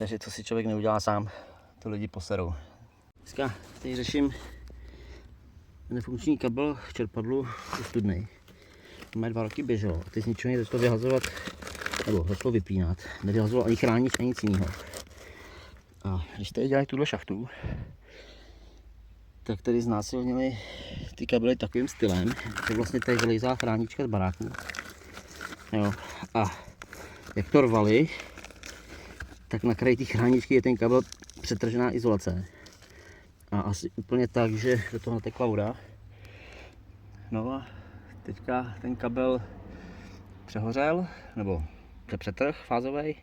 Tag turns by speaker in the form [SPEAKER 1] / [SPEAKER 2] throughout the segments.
[SPEAKER 1] Takže co si člověk neudělá sám, to lidi poserou. Dneska teď řeším nefunkční kabel v čerpadlu u studny. Má 2 roky běželo a teď z ničeho začalo vyhazovat, nebo začalo vypínat. Nevyhazoval ani chránič, ani nic jiného. A když tady dělají tuhle šachtu, tak tady znásilnili ty kabely takovým stylem, že vlastně tady vylejzá chránička z baráku. Jo. A jak to rvali, tak na kraji té chráničky je ten kabel přetržená izolace. A asi úplně tak, že do toho natekla voda. No a teďka ten kabel přehořel, nebo je přetrh fázový.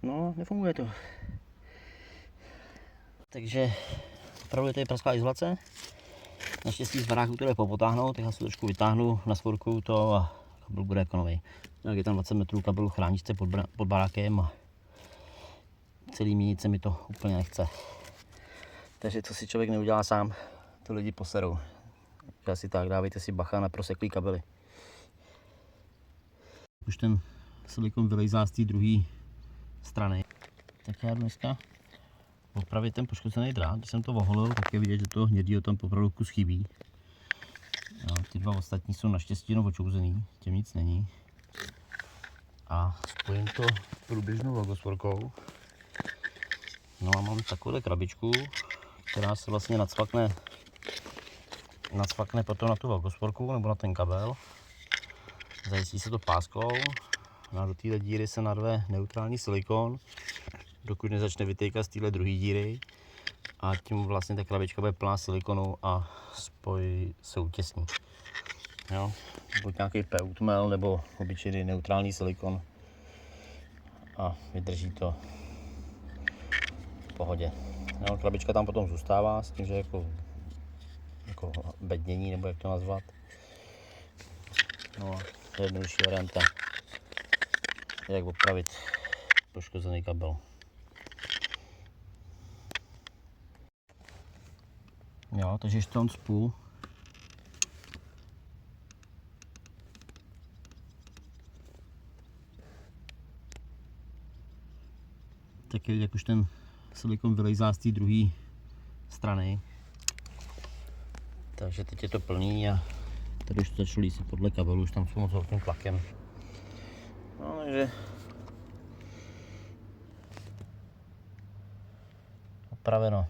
[SPEAKER 1] No, nefunguje to. Takže opravdu je prasklá izolace. Naštěstí z baráku to jde popotáhnout, tak já si trošku vytáhnu, nasvorkuju to a kabel bude jako nový. Tak je tam 20 metrů kabelu chráničce pod barákem a celý měnit se mi to úplně nechce. Takže co si člověk neudělá sám, to lidi poserou. Asi tak, dávejte si bacha na proseklý kabely. Už ten silikon vylejzá z té druhé strany. Tak já dneska opravit ten poškozený drát. Když jsem to oholil, tak je vidět, že toho hnědýho tam opravdu kus chybí. No, ty 2 ostatní jsou naštěstí jenom očouzený, těm nic není. A spojím to průběžnou logosvorkou. No a mám takovou krabičku, která se vlastně nacvakne potom na tu velkosporku nebo na ten kabel. Zajistí se to páskou. A do téhle díry se narve neutrální silikon, dokud nezačne vytékat z téhle druhé díry. A tím vlastně ta krabička bude plná silikonu a spoj se utěsní. Jo? Buď nějaký PU tmel nebo obyčejný neutrální silikon. A vydrží to v pohodě. No, krabička tam potom zůstává s tím, že jako bednění, nebo jak to nazvat. No a to je jednodušší varianta, jak opravit poškozený kabel. Jo, takže ještě tam cpu. Tak je, jak už ten silikon vylejzá z té druhé strany. Takže teď je to plný a tady už to začalo lísit podle kabelu, už tam jsou moc velkým tlakem. No, takže opraveno.